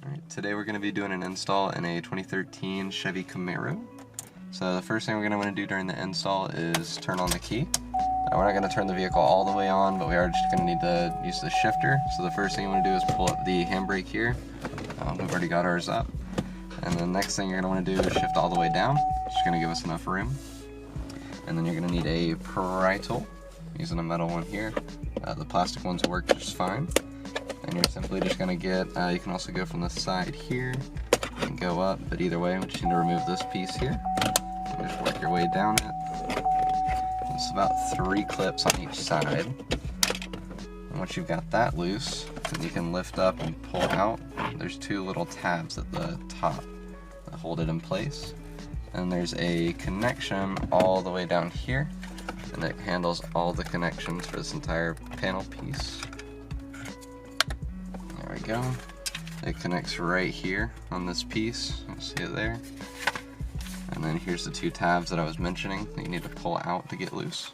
Alright, today we're going to be doing an install in a 2013 Chevy Camaro. So the first thing we're going to want to do during the install is turn on the key. We're not going to turn the vehicle all the way on, but we are just going to need to use the shifter. So the first thing you want to do is pull up the handbrake here. We've already got ours up. And the next thing you're going to want to do is shift all the way down. It's just going to give us enough room. And then you're going to need a pry tool, using a metal one here. The plastic ones work just fine. And you're simply just going to get, you can also go from the side here and go up, but either way, we just need to remove this piece here. And just work your way down it. It's about 3 clips on each side. And once you've got that loose, then you can lift up and pull out. There's 2 little tabs at the top that hold it in place. And there's a connection all the way down here, and it handles all the connections for this entire panel piece. There we go. It connects right here on this piece. You see it there. And then here's the 2 tabs that I was mentioning that you need to pull out to get loose.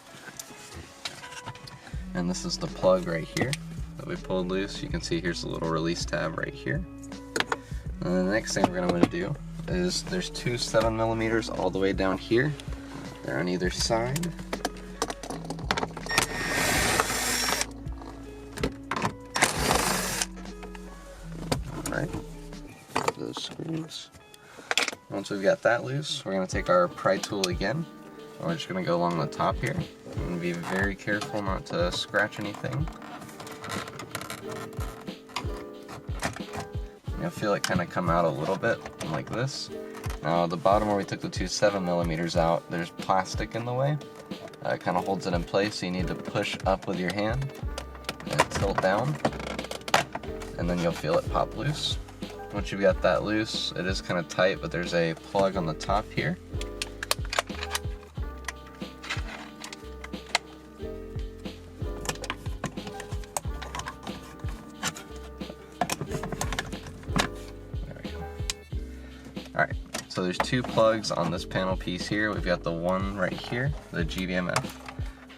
And this is the plug right here that we pulled loose. You can see here's the little release tab right here. And then the next thing we're going to want to do is there's 2 7mm all the way down here. They're on either side. Alright, those screws. Once we've got that loose, we're going to take our pry tool again. We're just going to go along the top here and be very careful not to scratch anything. You'll feel it kind of come out a little bit like this. Now the bottom where we took the 2 7mm out, there's plastic in the way. It kind of holds it in place, so you need to push up with your hand and tilt down, and then you'll feel it pop loose. Once you've got that loose, it is kind of tight, but there's a plug on the top here. There we go. Alright, so there's 2 plugs on this panel piece here. We've got the one right here, the GVMF.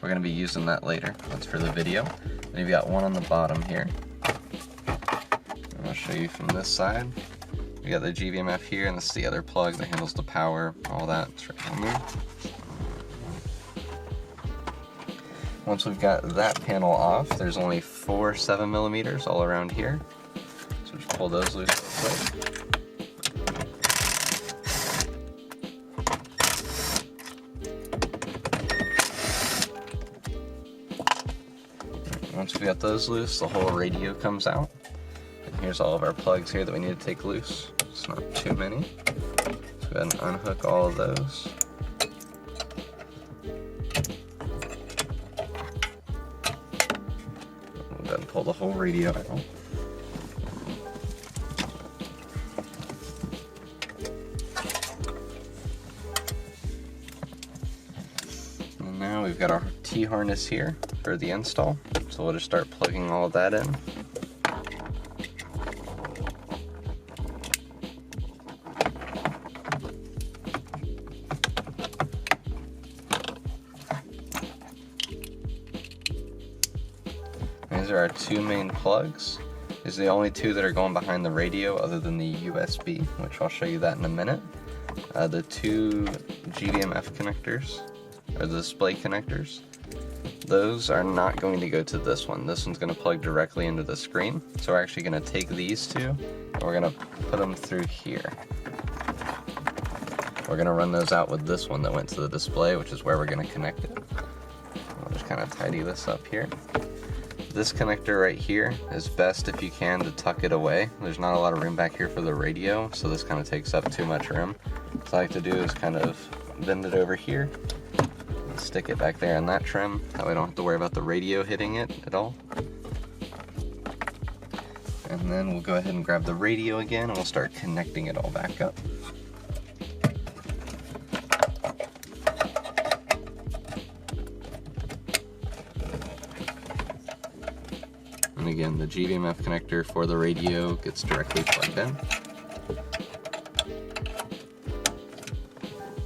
We're going to be using that later. That's for the video. Then you've got one on the bottom here. I'll show you from this side. We got the GVMF here, and this is the other plug that handles the power, all that. It's right on there. Once we've got that panel off, there's only 4 7mm all around here. So just pull those loose real quick. Once we got those loose, the whole radio comes out. And here's all of our plugs here that we need to take loose. It's not too many. So go ahead and unhook all of those. We'll go ahead and pull the whole radio out. And now we've got our T-harness here for the install. So we'll just start plugging all of that in. These are our 2 main plugs. These are the only 2 that are going behind the radio other than the USB, which I'll show you that in a minute. The 2 GVMF connectors, or the display connectors, those are not going to go to this one. This one's going to plug directly into the screen. So we're actually going to take these 2 and we're going to put them through here. We're going to run those out with this one that went to the display, which is where we're going to connect it. I'll just kind of tidy this up here. This connector right here is best if you can to tuck it away. There's not a lot of room back here for the radio, so this kind of takes up too much room. What I like to do is kind of bend it over here and stick it back there in that trim. That way I don't have to worry about the radio hitting it at all. And then we'll go ahead and grab the radio again and we'll start connecting it all back up. And again, the GVMF connector for the radio gets directly plugged in.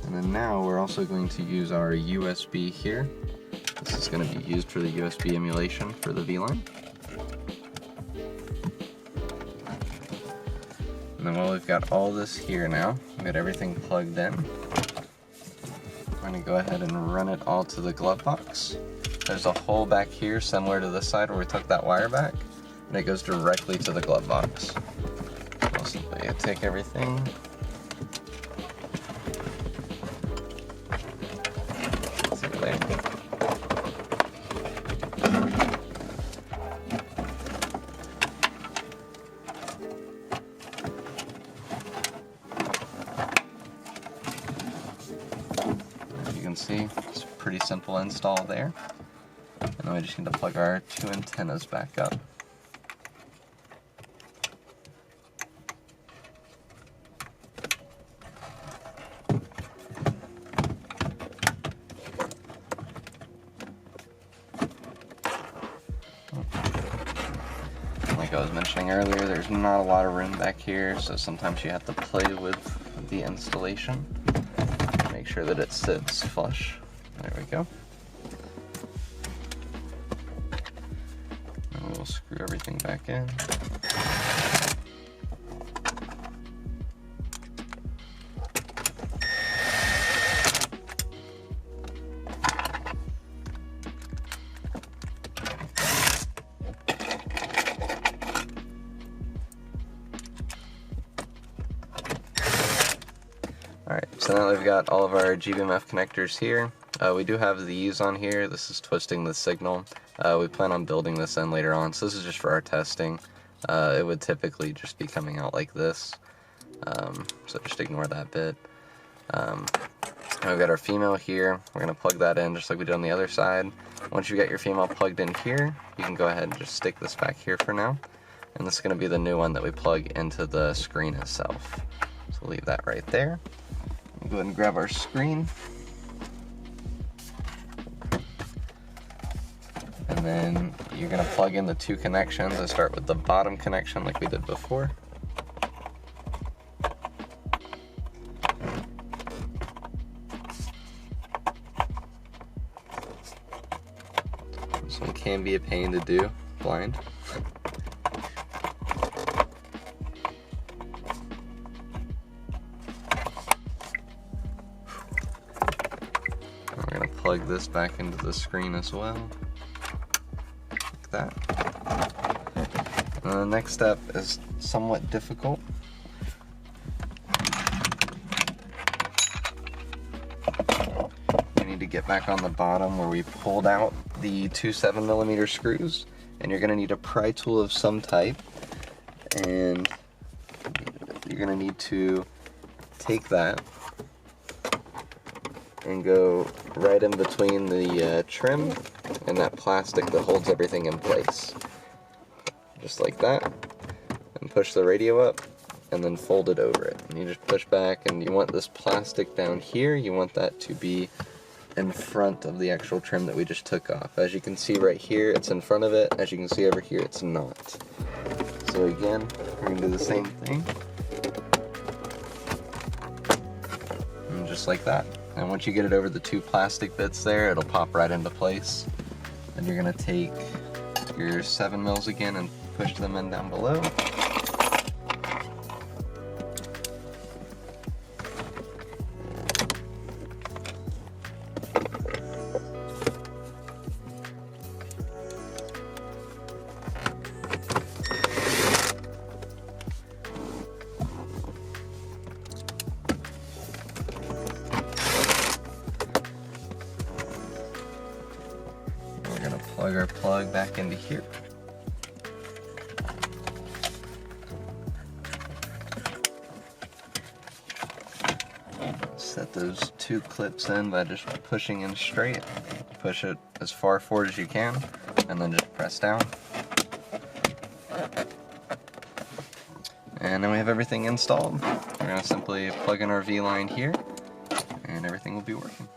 And then now we're also going to use our USB here. This is going to be used for the USB emulation for the VLine. And then while we've got all this here now, we've got everything plugged in. We're going to go ahead and run it all to the glove box. There's a hole back here similar to this side where we took that wire back, and it goes directly to the glove box. We'll simply take everything. See you later. As you can see, it's a pretty simple install there. And then we just need to plug our two antennas back up. Like I was mentioning earlier, there's not a lot of room back here, so sometimes you have to play with the installation. Make sure that it sits flush. There we go. And we'll screw everything back in. Alright, so now we've got all of our GBMF connectors here. We do have these on here. This is twisting the signal. We plan on building this in later on, so this is just for our testing. It would typically just be coming out like this, so just ignore that bit. And we've got our female here. We're going to plug that in just like we did on the other side. Once you get your female plugged in here, you can go ahead and just stick this back here for now. And this is going to be the new one that we plug into the screen itself. So leave that right there. We'll go ahead and grab our screen. And then you're going to plug in the two connections. I start with the bottom connection like we did before. This one can be a pain to do blind. We're going to plug this back into the screen as well. That. And the next step is somewhat difficult. We need to get back on the bottom where we pulled out the two 7mm screws, and you're going to need a pry tool of some type, and you're going to need to take that and go right in between the trim and that plastic that holds everything in place. Just like that. And push the radio up and then fold it over it. And you just push back, and you want this plastic down here, you want that to be in front of the actual trim that we just took off. As you can see right here, it's in front of it. As you can see over here, it's not. So again, we're going to do the same thing. And just like that. And once you get it over the two plastic bits there, it'll pop right into place. And you're going to take your 7mm again and push them in down below. Plug our plug back into here. Set those two clips in by just pushing in straight. Push it as far forward as you can, and then just press down. And then we have everything installed. We're going to simply plug in our VLine here, and everything will be working.